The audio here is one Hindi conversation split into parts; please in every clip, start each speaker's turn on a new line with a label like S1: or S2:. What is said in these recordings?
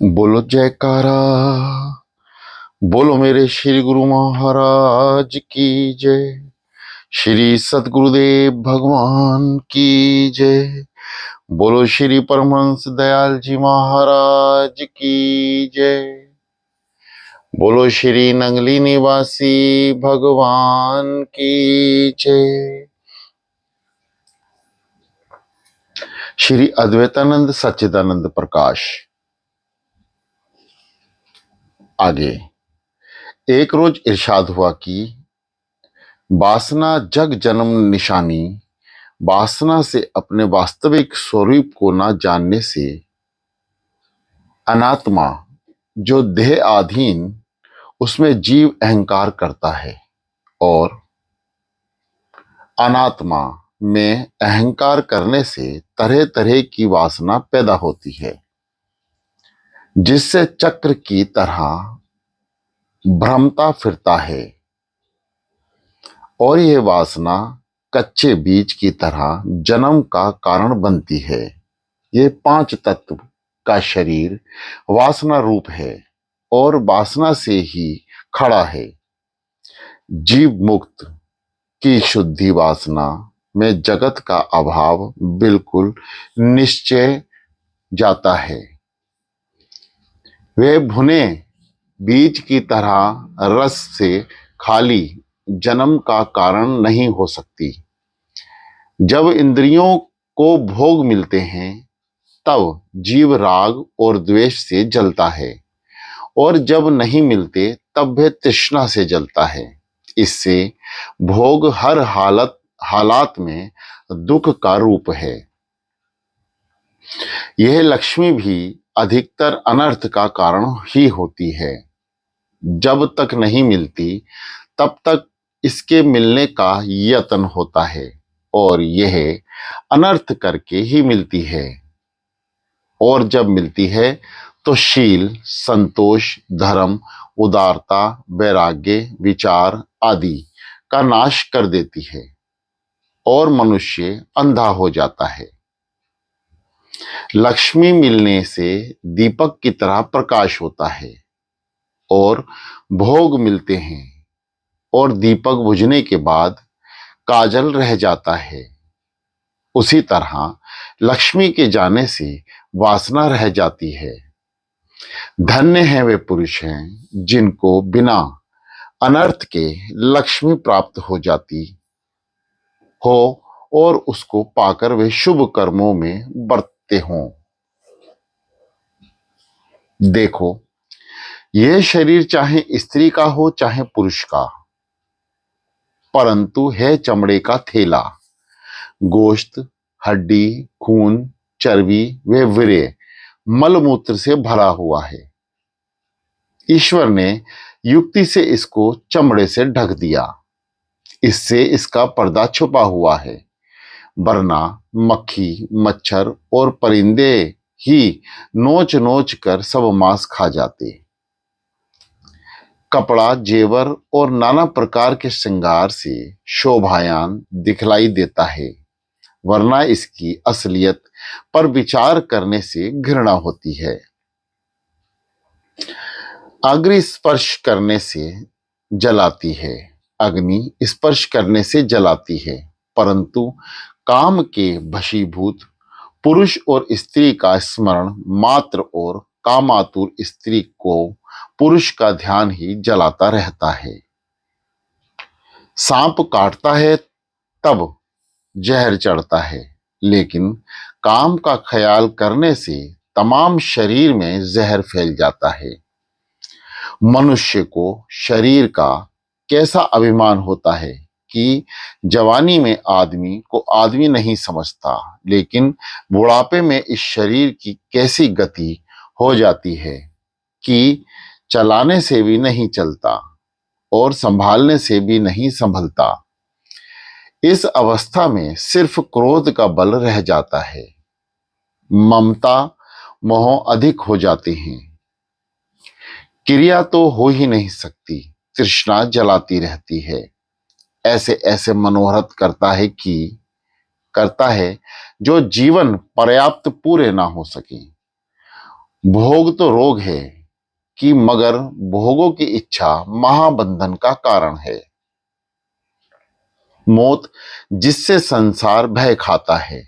S1: बोलो जयकारा। बोलो मेरे श्री गुरु महाराज की जय। श्री सतगुरुदेव भगवान की जय। बोलो श्री परमहंस दयाल जी महाराज की जय। बोलो श्री नंगली निवासी भगवान की जय। श्री अद्वैतानंद सच्चिदानंद प्रकाश। आगे एक रोज इरशाद हुआ कि वासना जग जन्म निशानी, वासना से अपने वास्तविक स्वरूप को न जानने से अनात्मा जो देह आधीन उसमें जीव अहंकार करता है और अनात्मा में अहंकार करने से तरह तरह की वासना पैदा होती है, जिससे चक्र की तरह भ्रमता फिरता है और यह वासना कच्चे बीज की तरह जन्म का कारण बनती है। ये पांच तत्व का शरीर वासना रूप है और वासना से ही खड़ा है। जीव मुक्त की शुद्धि वासना में जगत का अभाव बिल्कुल निश्चय जाता है। वे भुने बीज की तरह रस से खाली जन्म का कारण नहीं हो सकती। जब इंद्रियों को भोग मिलते हैं तब जीव राग और द्वेष से जलता है और जब नहीं मिलते तब वह तृष्णा से जलता है। इससे भोग हर हालात में दुख का रूप है। यह लक्ष्मी भी अधिकतर अनर्थ का कारण ही होती है। जब तक नहीं मिलती तब तक इसके मिलने का यत्न होता है और यह अनर्थ करके ही मिलती है, और जब मिलती है तो शील, संतोष, धर्म, उदारता, वैराग्य, विचार आदि का नाश कर देती है और मनुष्य अंधा हो जाता है। लक्ष्मी मिलने से दीपक की तरह प्रकाश होता है और भोग मिलते हैं और दीपक बुझने के बाद काजल रह जाता है। उसी तरह लक्ष्मी के जाने से वासना रह जाती है। धन्य हैं वे पुरुष हैं जिनको बिना अनर्थ के लक्ष्मी प्राप्त हो जाती हो और उसको पाकर वे शुभ कर्मों में बरतते हों। देखो, यह शरीर चाहे स्त्री का हो चाहे पुरुष का, परंतु है चमड़े का थैला। गोश्त, हड्डी, खून, चर्बी व वीर्य, मलमूत्र से भरा हुआ है। ईश्वर ने युक्ति से इसको चमड़े से ढक दिया। इससे इसका पर्दा छुपा हुआ है, वरना मक्खी, मच्छर और परिंदे ही नोच नोच कर सब मांस खा जाते। कपड़ा, जेवर और नाना प्रकार के श्रृंगार से शोभायान दिखलाई देता है, वरना इसकी असलियत पर विचार करने से घृणा होती है। अग्नि स्पर्श करने से जलाती है, अग्नि स्पर्श करने से जलाती है, परंतु काम के वशीभूत पुरुष और स्त्री का स्मरण मात्र और कामातुर स्त्री को पुरुष का ध्यान ही जलाता रहता है। सांप काटता है तब जहर चढ़ता है, लेकिन काम का ख्याल करने से तमाम शरीर में जहर फैल जाता है। मनुष्य को शरीर का कैसा अभिमान होता है कि जवानी में आदमी को आदमी नहीं समझता, लेकिन बुढ़ापे में इस शरीर की कैसी गति हो जाती है कि चलाने से भी नहीं चलता और संभालने से भी नहीं संभलता। इस अवस्था में सिर्फ क्रोध का बल रह जाता है। ममता, मोह अधिक हो जाते हैं। क्रिया तो हो ही नहीं सकती, तृष्णा जलाती रहती है। ऐसे ऐसे मनोरथ करता है जो जीवन पर्याप्त पूरे ना हो सके। भोग तो रोग है कि मगर भोगों की इच्छा महाबंधन का कारण है। मौत जिससे संसार भय खाता है,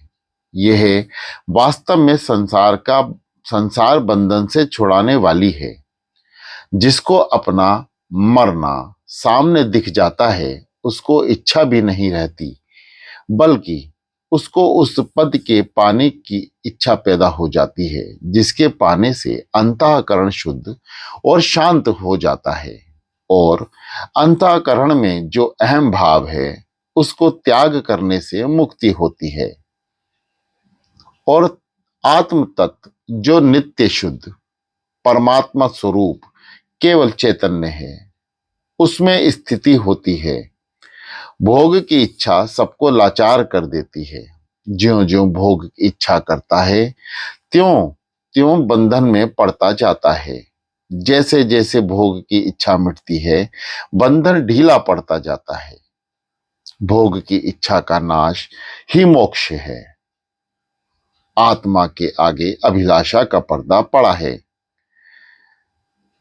S1: यह वास्तव में संसार बंधन से छुड़ाने वाली है। जिसको अपना मरना सामने दिख जाता है, उसको इच्छा भी नहीं रहती, बल्कि उसको उस पद के पाने की इच्छा पैदा हो जाती है, जिसके पाने से अंतःकरण शुद्ध और शांत हो जाता है। और अंतःकरण में जो अहम भाव है, उसको त्याग करने से मुक्ति होती है। और आत्म तत्व जो नित्य शुद्ध परमात्मा स्वरूप केवल चैतन्य है, उसमें स्थिति होती है। भोग की इच्छा सबको लाचार कर देती है। ज्यों ज्यों भोग की इच्छा करता है, त्यों त्यों बंधन में पड़ता जाता है। जैसे जैसे भोग की इच्छा मिटती है, बंधन ढीला पड़ता जाता है। भोग की इच्छा का नाश ही मोक्ष है। आत्मा के आगे अभिलाषा का पर्दा पड़ा है।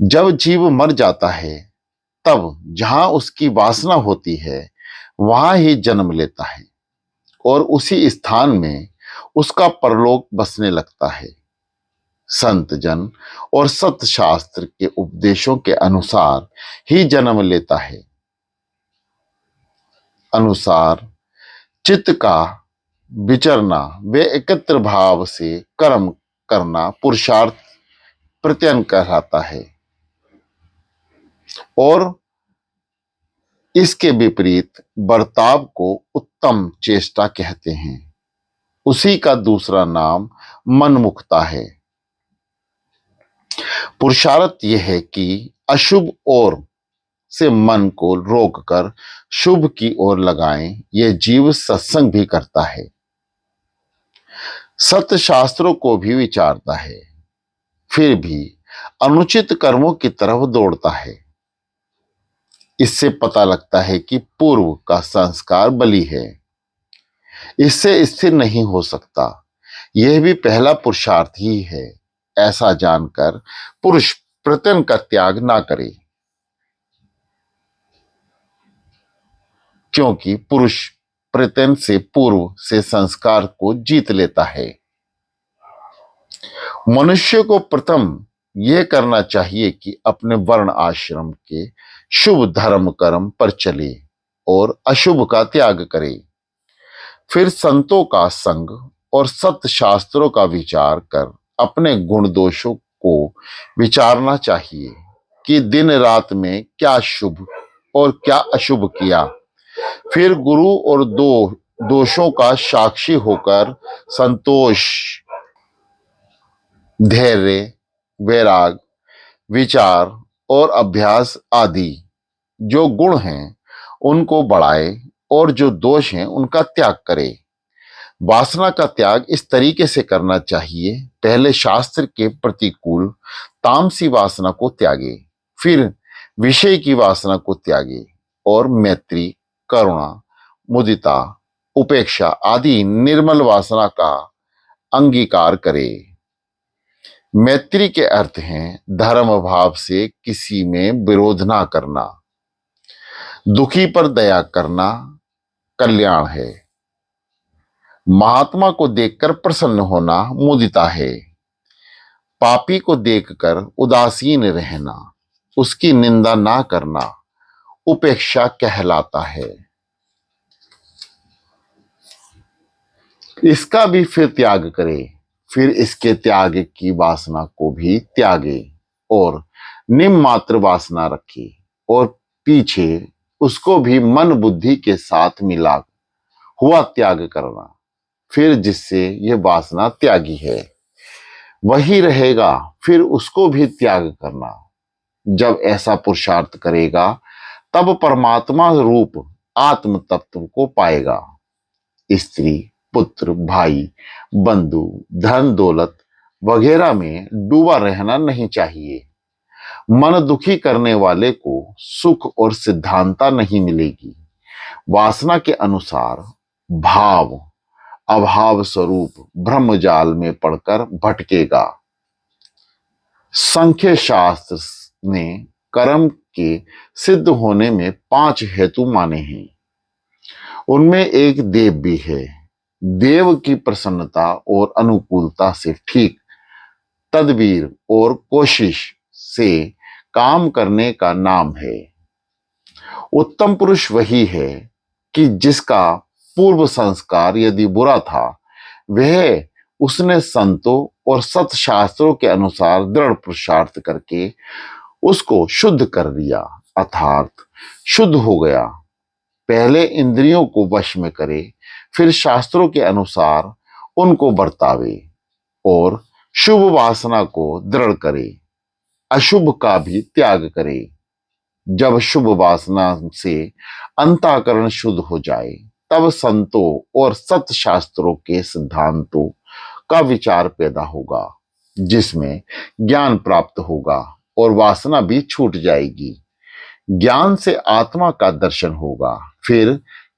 S1: जब जीव मर जाता है, तब जहां उसकी वासना होती है, वहां ही जन्म लेता है और उसी स्थान में उसका परलोक बसने लगता है। संत जन और सत शास्त्र के उपदेशों के अनुसार ही जन्म लेता है। अनुसार चित्त का विचरना वे एकत्र भाव से कर्म करना पुरुषार्थ प्रत्ययन कहलाता है। और इसके विपरीत बर्ताव को उत्तम चेष्टा कहते हैं। उसी का दूसरा नाम मनमुखता है। पुरुषार्थ यह है कि अशुभ ओर से मन को रोककर शुभ की ओर लगाएं। यह जीव सत्संग भी करता है, सत्य शास्त्रों को भी विचारता है, फिर भी अनुचित कर्मों की तरफ दौड़ता है। इससे पता लगता है कि पूर्व का संस्कार बली है, इससे स्थिर नहीं हो सकता। यह भी पहला पुरुषार्थ ही है। ऐसा जानकर पुरुष प्रत्यन का त्याग ना करे, क्योंकि पुरुष प्रत्यन से पूर्व से संस्कार को जीत लेता है। मनुष्य को प्रथम यह करना चाहिए कि अपने वर्ण आश्रम के शुभ धर्म कर्म पर चले और अशुभ का त्याग करे। फिर संतों का संग और सत्य शास्त्रों का विचार कर अपने गुण दोषों को विचारना चाहिए कि दिन रात में क्या शुभ और क्या अशुभ किया। फिर गुरु और दोषों का साक्षी होकर संतोष, धैर्य, वैराग, विचार और अभ्यास आदि जो गुण हैं उनको बढ़ाए और जो दोष हैं उनका त्याग करे। वासना का त्याग इस तरीके से करना चाहिए। पहले शास्त्र के प्रतिकूल तामसी वासना को त्यागे, फिर विषय की वासना को त्यागे और मैत्री, करुणा, मुदिता, उपेक्षा आदि निर्मल वासना का अंगीकार करे। मैत्री के अर्थ हैं धर्म भाव से किसी में विरोध ना करना, दुखी पर दया करना कल्याण है, महात्मा को देखकर प्रसन्न होना मुदिता है, पापी को देखकर उदासीन रहना, उसकी निंदा ना करना उपेक्षा कहलाता है। इसका भी फिर त्याग करे, फिर इसके त्याग की वासना को भी त्यागे और निम्न मात्र वासना रखे और पीछे उसको भी मन बुद्धि के साथ मिला हुआ त्याग करना। फिर जिससे यह वासना त्यागी है वही रहेगा, फिर उसको भी त्याग करना। जब ऐसा पुरुषार्थ करेगा तब परमात्मा रूप आत्म तत्व को पाएगा। स्त्री, पुत्र, भाई, बंधु, धन दौलत वगैरह में डूबा रहना नहीं चाहिए। मन दुखी करने वाले को सुख और सिद्धांता नहीं मिलेगी। वासना के अनुसार भाव अभाव स्वरूप ब्रह्मजाल में पड़कर भटकेगा। संख्य शास्त्र ने कर्म के सिद्ध होने में 5 हेतु माने हैं। उनमें एक देव भी है। देव की प्रसन्नता और अनुकूलता से ठीक तदबीर और कोशिश से काम करने का नाम है। उत्तम पुरुष वही है कि जिसका पूर्व संस्कार यदि बुरा था, वह उसने संतों और सत्शास्त्रों के अनुसार दृढ़ पुरुषार्थ करके उसको शुद्ध कर दिया, अर्थात शुद्ध हो गया। पहले इंद्रियों को वश में करे, फिर शास्त्रों के अनुसार उनको बरतावे और शुभ वासना को दृढ़ करे, अशुभ का भी त्याग करे। जब शुभ वासना से अंतःकरण शुद्ध हो जाए, तब संतों और सत्शास्त्रों के सिद्धांतों का विचार पैदा होगा, जिसमें ज्ञान प्राप्त होगा और वासना भी छूट जाएगी। ज्ञान से आत्मा का दर्शन होगा, फिर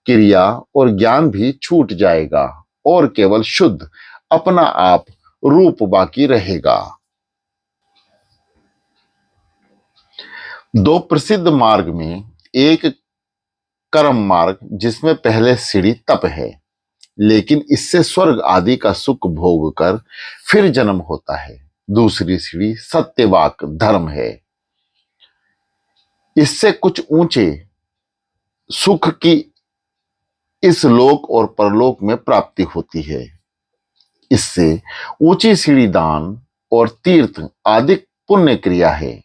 S1: क्रिया और ज्ञान भी छूट जाएगा और केवल शुद्ध अपना आप रूप बाकी रहेगा। 2 प्रसिद्ध मार्ग में एक कर्म मार्ग, जिसमें पहले सीढ़ी तप है, लेकिन इससे स्वर्ग आदि का सुख भोग कर फिर जन्म होता है। दूसरी सीढ़ी सत्यवाक धर्म है। इससे कुछ ऊंचे सुख की इस लोक और परलोक में प्राप्ति होती है। इससे ऊंची सीढ़ी दान और तीर्थ आदि पुण्य क्रिया है।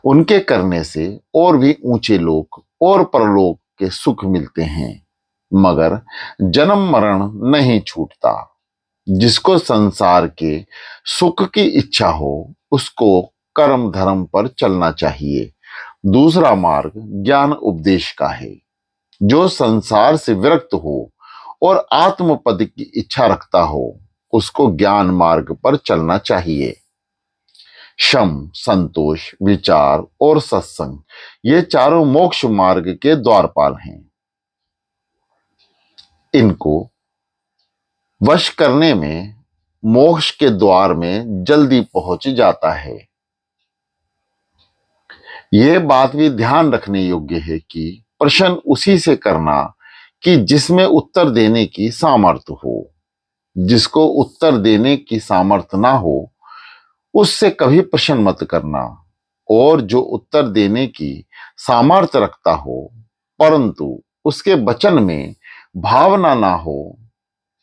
S1: उनके करने से और भी ऊंचे लोक और परलोक के सुख मिलते हैं, मगर जन्म मरण नहीं छूटता। जिसको संसार के सुख की इच्छा हो, उसको कर्म धर्म पर चलना चाहिए। दूसरा मार्ग ज्ञान उपदेश का है। जो संसार से विरक्त हो और आत्मपद की इच्छा रखता हो, उसको ज्ञान मार्ग पर चलना चाहिए। शम, संतोष, विचार और सत्संग, ये चारों मोक्ष मार्ग के द्वारपाल हैं। इनको वश करने में मोक्ष के द्वार में जल्दी पहुंच जाता है। यह बात भी ध्यान रखने योग्य है कि प्रश्न उसी से करना कि जिसमें उत्तर देने की सामर्थ्य हो। जिसको उत्तर देने की सामर्थ्य ना हो, उससे कभी प्रश्न मत करना। और जो उत्तर देने की सामर्थ्य रखता हो, परंतु उसके वचन में भावना ना हो,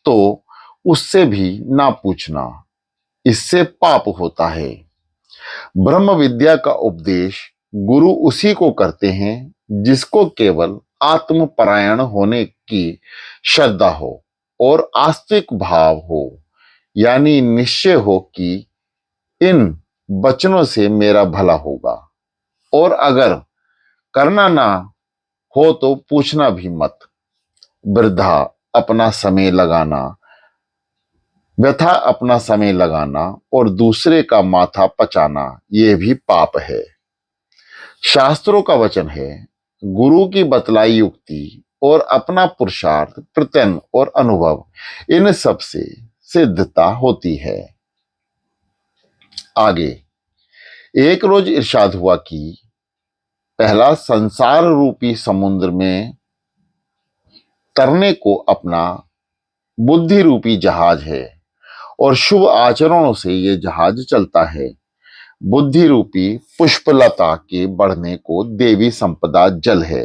S1: तो उससे भी ना पूछना। इससे पाप होता है। ब्रह्म विद्या का उपदेश गुरु उसी को करते हैं जिसको केवल आत्मपरायण होने की श्रद्धा हो और आस्तिक भाव हो, यानी निश्चय हो कि इन वचनों से मेरा भला होगा, और अगर करना ना हो तो पूछना भी मत। वृथा अपना समय लगाना, व्यथा अपना समय लगाना और दूसरे का माथा पचाना, यह भी पाप है। शास्त्रों का वचन है, गुरु की बतलाई युक्ति और अपना पुरुषार्थ, प्रत्यन और अनुभव, इन सब से सिद्धता होती है। आगे एक रोज इरशाद हुआ कि पहला संसार रूपी समुद्र में तरने को अपना बुद्धि रूपी जहाज है और शुभ आचरणों से यह जहाज चलता है। बुद्धि रूपी पुष्पलता के बढ़ने को देवी संपदा जल है।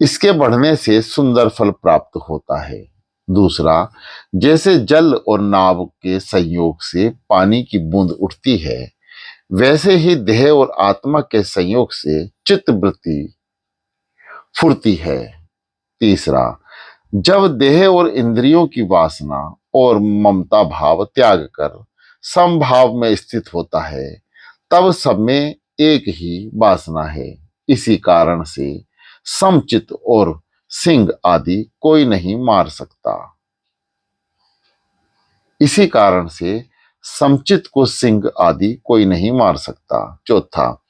S1: इसके बढ़ने से सुंदर फल प्राप्त होता है। दूसरा, जैसे जल और नाव के संयोग से पानी की बूंद उठती है, वैसे ही देह और आत्मा के संयोग से चित्त वृत्ति फुरती है। तीसरा, जब देह और इंद्रियों की वासना और ममता भाव त्याग कर समभाव में स्थित होता है, तब सब में एक ही वासना है। इसी कारण से समचित और सिंह आदि कोई नहीं मार सकता। इसी कारण से समचित को सिंह आदि कोई नहीं मार सकता। चौथा,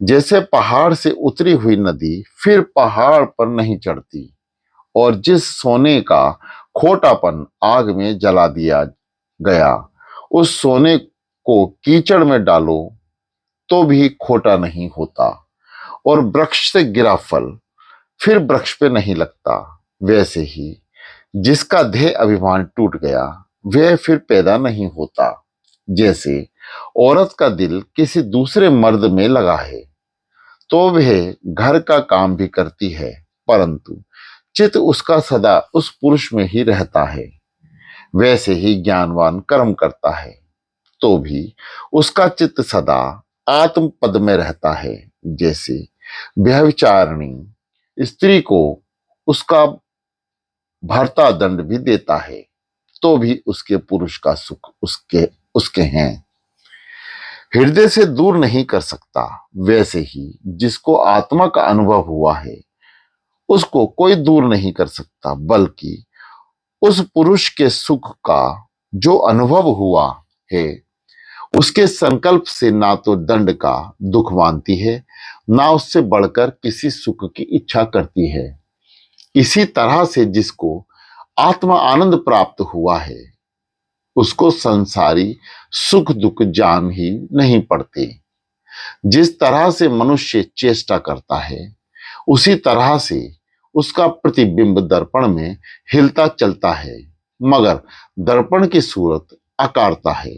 S1: जैसे पहाड़ से उतरी हुई नदी फिर पहाड़ पर नहीं चढ़ती, और जिस सोने का खोटापन आग में जला दिया गया, उस सोने को कीचड़ में डालो तो भी खोटा नहीं होता, और वृक्ष से गिरा फल फिर वृक्ष पे नहीं लगता। वैसे ही जिसका देह अभिमान टूट गया वह फिर पैदा नहीं होता। जैसे औरत का दिल किसी दूसरे मर्द में लगा है तो वह घर का काम भी करती है, परंतु चित्त उसका सदा उस पुरुष में ही रहता है। वैसे ही ज्ञानवान कर्म करता है तो भी उसका चित्त सदा आत्म पद में रहता है। जैसे व्यभिचारिणी स्त्री को उसका भर्ता दंड भी देता है तो भी उसके पुरुष का सुख उसके उसके हैं, हृदय से दूर नहीं कर सकता। वैसे ही जिसको आत्मा का अनुभव हुआ है उसको कोई दूर नहीं कर सकता, बल्कि उस पुरुष के सुख का जो अनुभव हुआ है उसके संकल्प से ना तो दंड का दुख मानती है, ना उससे बढ़कर किसी सुख की इच्छा करती है। इसी तरह से जिसको आत्मा आनंद प्राप्त हुआ है उसको संसारी सुख दुख जान ही नहीं पड़ते। जिस तरह से मनुष्य चेष्टा करता है उसी तरह से उसका प्रतिबिंब दर्पण में हिलता चलता है, मगर दर्पण की सूरत आकारता है।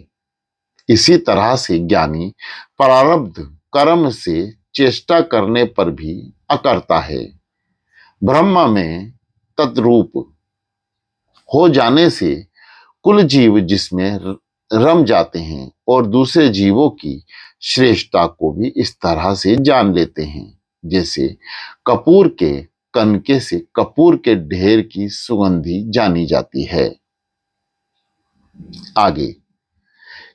S1: इसी तरह से ज्ञानी प्रारब्ध कर्म से चेष्टा करने पर भी अकरता है। ब्रह्म में तद्रूप हो जाने से कुल जीव जिसमें रम जाते हैं और दूसरे जीवों की श्रेष्ठता को भी इस तरह से जान लेते हैं। जैसे कपूर के कनके से कपूर के ढेर की सुगंधी जानी जाती है। आगे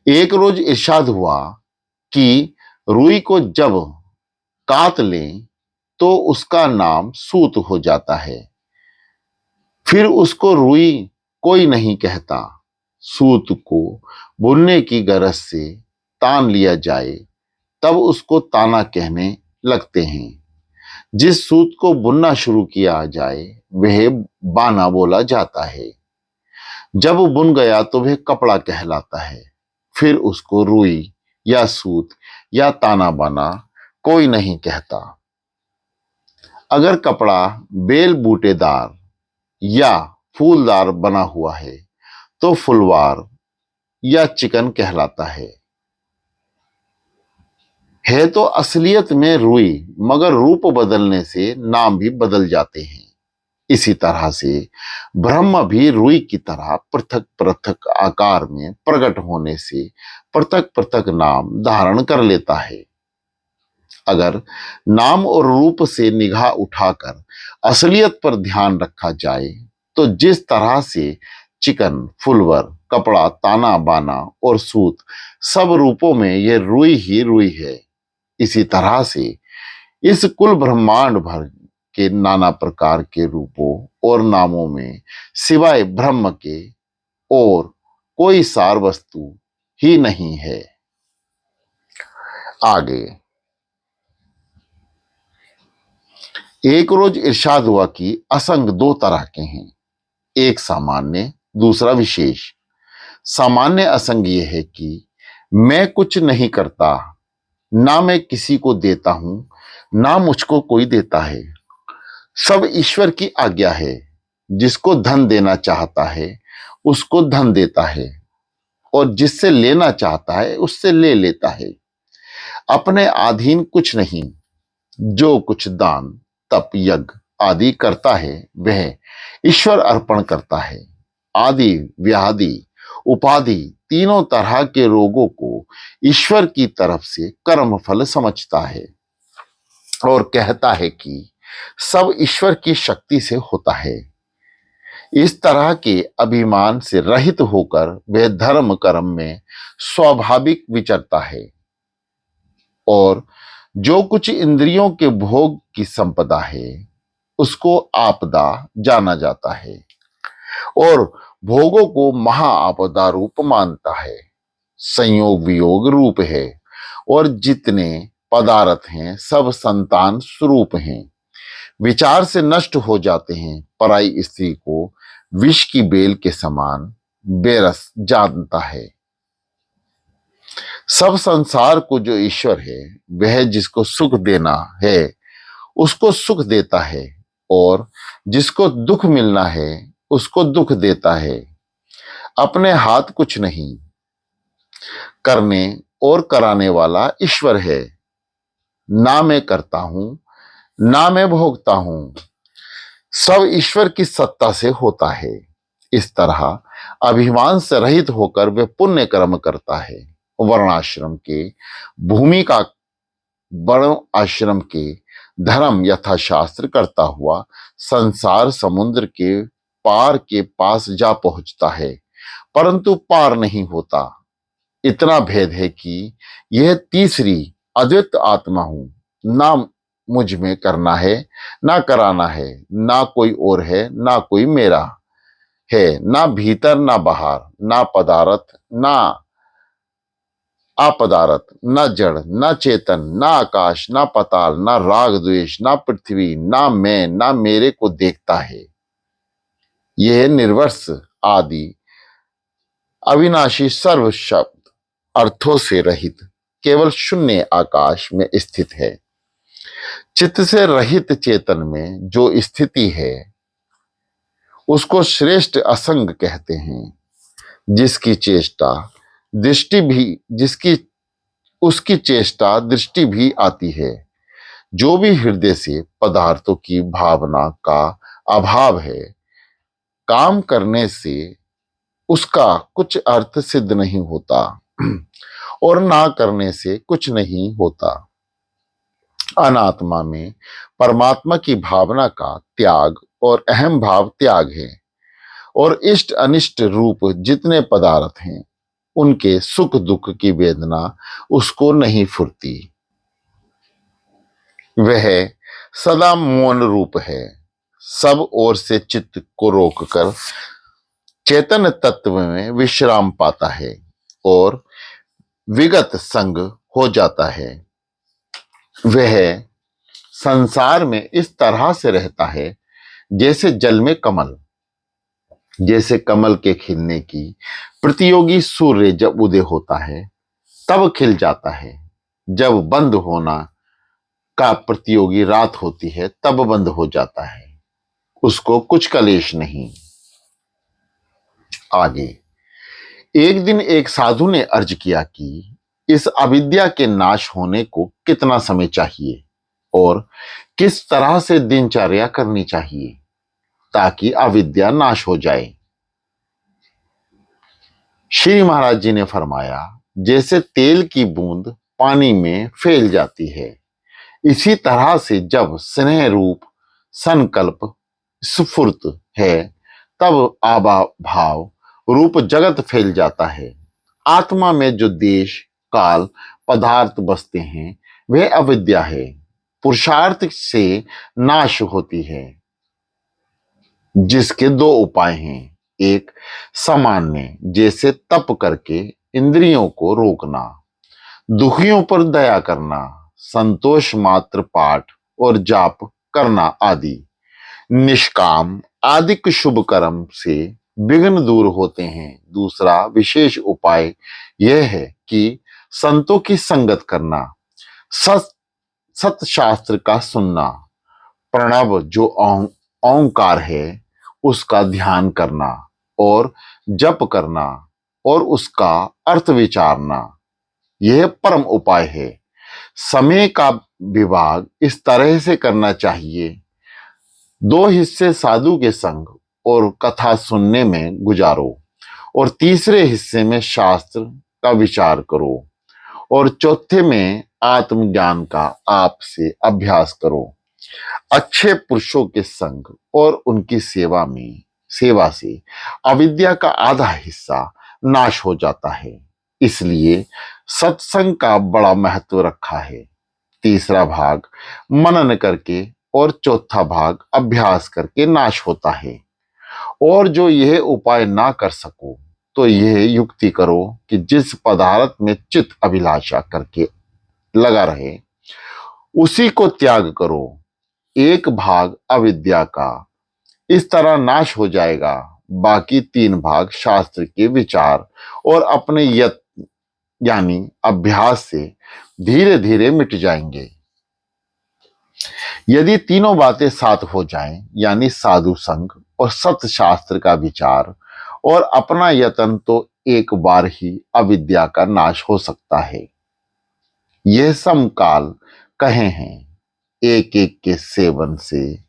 S1: एक रोज इरशाद हुआ कि रुई को जब काट लें तो उसका नाम सूत हो जाता है, फिर उसको रुई कोई नहीं कहता। सूत को बुनने की गरज से तान लिया जाए तब उसको ताना कहने लगते हैं। जिस सूत को बुनना शुरू किया जाए वह बाना बोला जाता है। जब वो बुन गया तो वह कपड़ा कहलाता है, फिर उसको रुई या सूत या ताना बाना कोई नहीं कहता। अगर कपड़ा बेल बूटेदार या फूलदार बना हुआ है तो फुलवार या चिकन कहलाता है तो असलियत में रुई, मगर रूप बदलने से नाम भी बदल जाते हैं। इसी तरह से ब्रह्म भी रुई की तरह पृथक पृथक आकार में प्रकट होने से पृथक पृथक नाम धारण कर लेता है। अगर नाम और रूप से निगाह उठाकर असलियत पर ध्यान रखा जाए तो जिस तरह से चिकन, फुलवर, कपड़ा, ताना बाना और सूत सब रूपों में यह रुई ही रुई है, इसी तरह से इस कुल ब्रह्मांड भर के नाना प्रकार के रूपों और नामों में सिवाय ब्रह्म के और कोई सार वस्तु ही नहीं है। आगे एक रोज इरशाद हुआ कि असंग दो तरह के हैं, एक सामान्य, दूसरा विशेष। सामान्य असंग यह है कि मैं कुछ नहीं करता, ना मैं किसी को देता हूं, ना मुझको कोई देता है। सब ईश्वर की आज्ञा है। जिसको धन देना चाहता है उसको धन देता है और जिससे लेना चाहता है उससे ले लेता है। अपने अधीन कुछ नहीं। जो कुछ दान, तप, यज्ञ आदि करता है वह ईश्वर अर्पण करता है। आदि व्याधि उपाधि तीनों तरह के रोगों को ईश्वर की तरफ से कर्म फल समझता है और कहता है कि सब ईश्वर की शक्ति से होता है। इस तरह के अभिमान से रहित होकर वह धर्म कर्म में स्वाभाविक विचरता है और जो कुछ इंद्रियों के भोग की संपदा है उसको आपदा जाना जाता है और भोगों को महाआपदा रूप मानता है। संयोग वियोग रूप है और जितने पदार्थ हैं सब संतान स्वरूप हैं। विचार से नष्ट हो जाते हैं। पराई स्त्री को विष की बेल के समान बेरस जानता है। सब संसार को जो ईश्वर है, वह जिसको सुख देना है उसको सुख देता है, और जिसको दुख मिलना है उसको दुख देता है। अपने हाथ कुछ नहीं, करने और कराने वाला ईश्वर है। ना मैं करता हूं, ना मैं भोगता हूं, सब ईश्वर की सत्ता से होता है। इस तरह अभिमान से रहित होकर वे पुण्य कर्म करता है। वर्णाश्रम के, भूमि का वर्ण आश्रम के धर्म यथाशास्त्र करता हुआ संसार समुद्र के पास जा पहुंचता है, परंतु पार नहीं होता। इतना भेद है कि यह तीसरी अद्वैत आत्मा हूं। ना मुझ में करना है, ना कराना है, ना कोई और है, ना कोई मेरा है, ना भीतर ना बाहर, ना पदार्थ ना अपदार्थ, न जड़, न चेतन, न आकाश, न पाताल, न राग द्वेष, न पृथ्वी, न मैं, न मेरे को देखता है। यह निर्वस्त्र आदि अविनाशी सर्व शब्द अर्थों से रहित केवल शून्य आकाश में स्थित है। चित्त से रहित चेतन में जो स्थिति है उसको श्रेष्ठ असंग कहते हैं। जिसकी चेष्टा दृष्टि भी जिसकी उसकी चेष्टा दृष्टि भी आती है। जो भी हृदय से पदार्थों की भावना का अभाव है, काम करने से उसका कुछ अर्थ सिद्ध नहीं होता और ना करने से कुछ नहीं होता। अनात्मा में परमात्मा की भावना का त्याग और अहम भाव त्याग है, और इष्ट अनिष्ट रूप जितने पदार्थ हैं उनके सुख दुख की वेदना उसको नहीं फुरती। वह सदा मौन रूप है। सब ओर से चित्त को रोककर चेतन तत्व में विश्राम पाता है और विगत संग हो जाता है। वह संसार में इस तरह से रहता है जैसे जल में कमल। जैसे कमल के खिलने की प्रतियोगी सूर्य जब उदय होता है तब खिल जाता है, जब बंद होना का प्रतियोगी रात होती है तब बंद हो जाता है। उसको कुछ कलेश नहीं। आगे एक दिन एक साधु ने अर्ज किया कि इस अविद्या के नाश होने को कितना समय चाहिए और किस तरह से दिनचर्या करनी चाहिए ताकि अविद्या नाश हो जाए। श्री महाराज जी ने फरमाया, जैसे तेल की बूंद पानी में फैल जाती है, इसी तरह से जब स्नेह रूप संकल्प स्फुर्त है तब आबा भाव रूप जगत फैल जाता है। आत्मा में जो देश काल पदार्थ बसते हैं वह अविद्या है, पुरुषार्थ से नाश होती है। जिसके दो उपाय हैं, एक सामान्य जैसे तप करके इंद्रियों को रोकना, दुखियों पर दया करना, संतोष मात्र पाठ और जाप करना आदि। निष्काम आदिक शुभ कर्म से विघ्न दूर होते हैं। दूसरा विशेष उपाय यह है कि संतों की संगत करना, सत सत शास्त्र का सुनना, प्रणव जो ओंकार है उसका ध्यान करना और जप करना और उसका अर्थ विचारना, यह परम उपाय है। समय का विभाग इस तरह से करना चाहिए, 2 हिस्से साधु के संग और कथा सुनने में गुजारो और तीसरे हिस्से में शास्त्र का विचार करो और चौथे में आत्मज्ञान का आप से अभ्यास करो। अच्छे पुरुषों के संग और उनकी सेवा से अविद्या का आधा हिस्सा नाश हो जाता है। इसलिए सत्संग का बड़ा महत्व रखा है। तीसरा भाग मनन करके और चौथा भाग अभ्यास करके नाश होता है। और जो यह उपाय ना कर सको तो यह युक्ति करो कि जिस पदार्थ में चित्त अभिलाषा करके लगा रहे उसी को त्याग करो। एक भाग अविद्या का इस तरह नाश हो जाएगा, बाकी 3 भाग शास्त्र के विचार और अपने यानी अभ्यास से धीरे धीरे मिट जाएंगे। यदि तीनों बातें साथ हो जाएं, यानी साधु संग और सत्य शास्त्र का विचार और अपना यत्न, तो एक बार ही अविद्या का नाश हो सकता है। यह समकाल कहे हैं, एक एक के सेवन से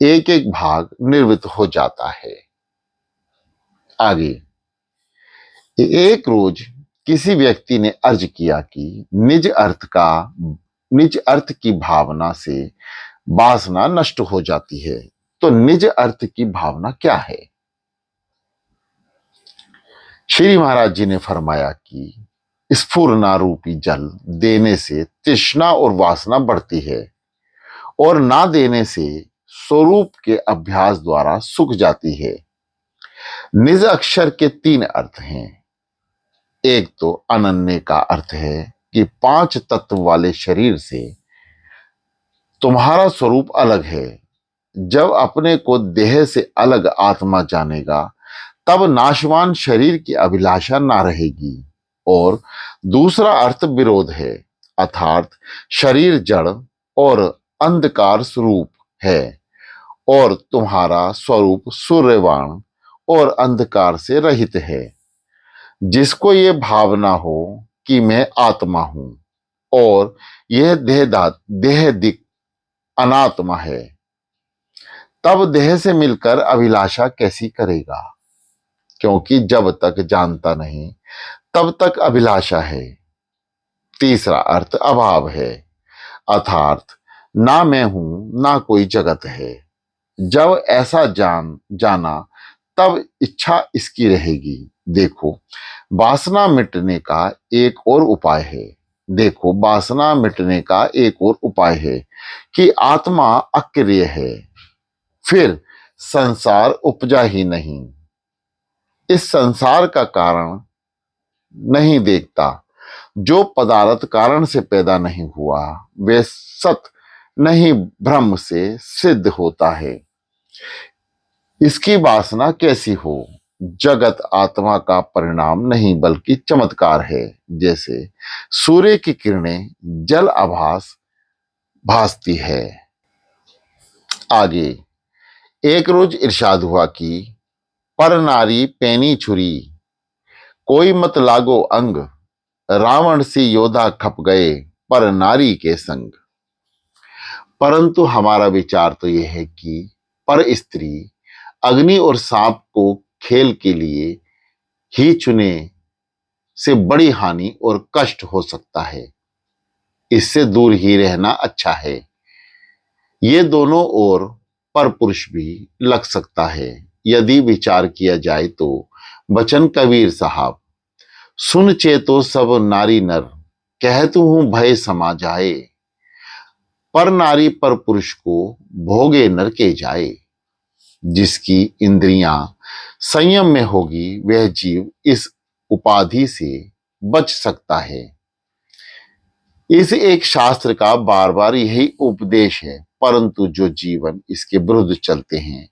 S1: एक एक भाग निर्वृत्त हो जाता है। आगे, एक रोज किसी व्यक्ति ने अर्ज किया कि निज अर्थ की भावना से वासना नष्ट हो जाती है। तो निज अर्थ की भावना क्या है? श्री महाराज जी ने फरमाया कि स्फुरना रूपी जल देने से तृष्णा और वासना बढ़ती है, और ना देने से स्वरूप के अभ्यास द्वारा सूख जाती है। निज अक्षर के तीन अर्थ हैं। एक तो अनन्य का अर्थ है कि पांच तत्व वाले शरीर से तुम्हारा स्वरूप अलग है। जब अपने को देह से अलग आत्मा जानेगा, तब नाशवान शरीर की अभिलाषा ना रहेगी। और दूसरा अर्थ विरोध है, अर्थात शरीर जड़ और अंधकार स्वरूप है, और तुम्हारा स्वरूप सूर्यवान और अंधकार से रहित है। जिसको ये भावना हो कि मैं आत्मा हूं और यह देह दिख अनात्मा है, तब देह से मिलकर अभिलाषा कैसी करेगा? क्योंकि जब तक जानता नहीं तब तक अभिलाषा है। तीसरा अर्थ अभाव है, अर्थात ना मैं हूं ना कोई जगत है। जब ऐसा जाना, तब इच्छा इसकी रहेगी। देखो, वासना मिटने का एक और उपाय है। वासना मिटने का एक और उपाय है कि आत्मा अक्रिय है, फिर संसार उपजा ही नहीं। इस संसार का कारण नहीं देखता। जो पदार्थ कारण से पैदा नहीं हुआ, वे सत नहीं ब्रह्म से सिद्ध होता है। इसकी वासना कैसी हो? जगत आत्मा का परिणाम नहीं बल्कि चमत्कार है। जैसे सूर्य की किरणें जल आभास भासती है। आगे, एक रोज इरशाद हुआ कि पर नारी पैनी छुरी, कोई मत लागो अंग, रावण से योद्धा खप गए पर नारी के संग। परंतु हमारा विचार तो यह है कि पर स्त्री अग्नि और सांप को खेल के लिए ही चुने से बड़ी हानि और कष्ट हो सकता है। इससे दूर ही रहना अच्छा है। ये दोनों ओर पर पुरुष भी लग सकता है। यदि विचार किया जाए तो बचन कबीर साहब, सुन चेतो सब नारी नर, कहतु हूं भय समा जाए। पर नारी पर पुरुष को भोगे नर के जाए। जिसकी इंद्रियां संयम में होगी, वह जीव इस उपाधि से बच सकता है। इस एक शास्त्र का बार बार यही उपदेश है। परंतु जो जीवन इसके विरुद्ध चलते हैं,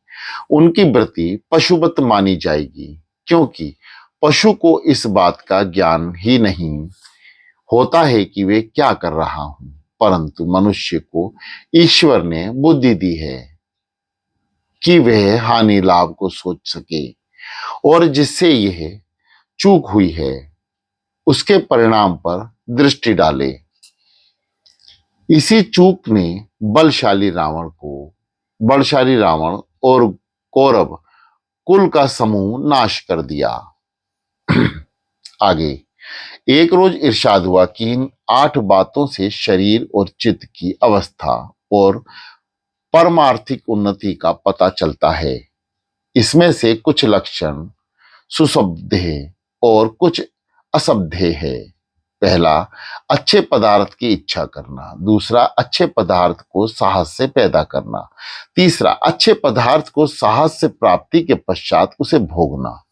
S1: उनकी वृत्ति पशुवत मानी जाएगी, क्योंकि पशु को इस बात का ज्ञान ही नहीं होता है कि वे क्या कर रहा हूं। परंतु मनुष्य को ईश्वर ने बुद्धि दी है कि वह हानि लाभ को सोच सके, और जिससे यह चूक हुई है उसके परिणाम पर दृष्टि डाले। इसी चूक ने बलशाली रावण और कौरव कुल का समूह नाश कर दिया। आगे, एक रोज इरशाद हुआ कि इन 8 बातों से शरीर और चित्त की अवस्था और परमार्थिक उन्नति का पता चलता है। इसमें से कुछ लक्षण सुशब्द है और कुछ अशब्द है। पहला, अच्छे पदार्थ की इच्छा करना। दूसरा, अच्छे पदार्थ को साहस से पैदा करना। तीसरा, अच्छे पदार्थ को साहस से प्राप्ति के पश्चात उसे भोगना।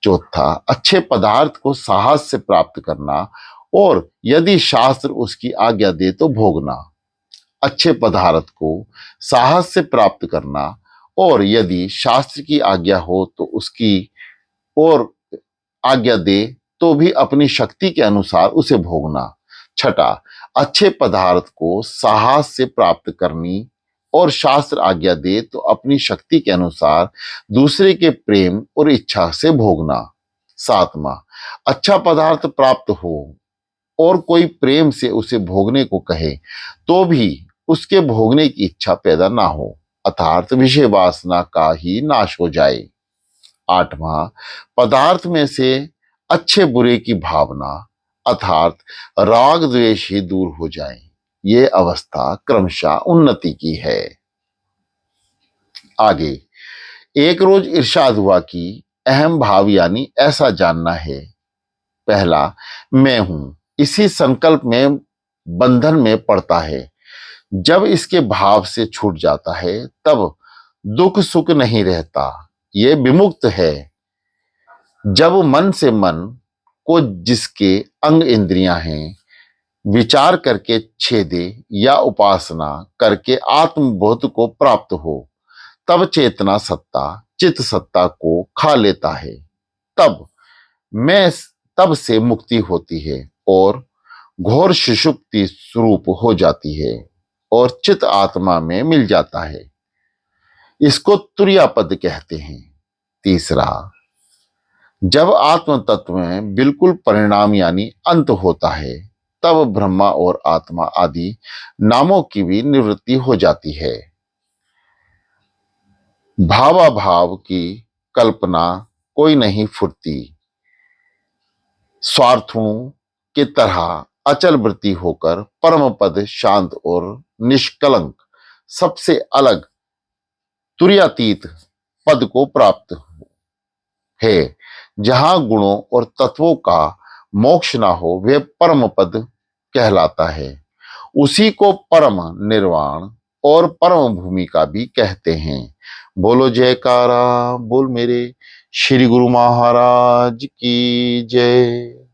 S1: चौथा, अच्छे पदार्थ को साहस से प्राप्त करना और यदि शास्त्र उसकी आज्ञा दे तो भोगना। अच्छे पदार्थ को साहस से प्राप्त करना और यदि शास्त्र की आज्ञा हो तो उसकी और आज्ञा दे तो भी अपनी शक्ति के अनुसार उसे भोगना। छठा, अच्छे पदार्थ को साहस से प्राप्त करनी और शास्त्र आज्ञा दे तो अपनी शक्ति के अनुसार दूसरे के प्रेम और इच्छा से भोगना। सातवां, अच्छा पदार्थ प्राप्त हो और कोई प्रेम से उसे भोगने को कहे तो भी उसके भोगने की इच्छा पैदा ना हो, अर्थात विषय वासना का ही नाश हो जाए। आठवां, पदार्थ में से अच्छे बुरे की भावना अर्थात राग द्वेष ही दूर हो जाए। ये अवस्था क्रमशः उन्नति की है। आगे, एक रोज इरशाद हुआ कि अहम भाव यानी ऐसा जानना है। पहला, मैं हूं, इसी संकल्प में बंधन में पड़ता है। जब इसके भाव से छूट जाता है तब दुख सुख नहीं रहता, ये विमुक्त है। जब मन से मन को जिसके अंग इंद्रियां हैं विचार करके छेदे या उपासना करके आत्मबोध को प्राप्त हो, तब चेतना सत्ता चित्त सत्ता को खा लेता है। तब मैं तब से मुक्ति होती है और घोर सुषुप्ति स्वरूप हो जाती है और चित्त आत्मा में मिल जाता है। इसको तुरिया पद कहते हैं। तीसरा, जब आत्म तत्व में बिल्कुल परिणाम यानी अंत होता है तब ब्रह्मा और आत्मा आदि नामों की भी निवृत्ति हो जाती है। भावाभाव की कल्पना कोई नहीं फुरती। स्वार्थों की तरह अचल वृत्ति होकर परम पद शांत और निष्कलंक सबसे अलग तुर्यातीत पद को प्राप्त है। जहां गुणों और तत्वों का मोक्ष ना हो वे परम पद कहलाता है। उसी को परम निर्वाण और परम भूमिका भी कहते हैं। बोलो जयकारा बोल मेरे श्री गुरु महाराज की जय।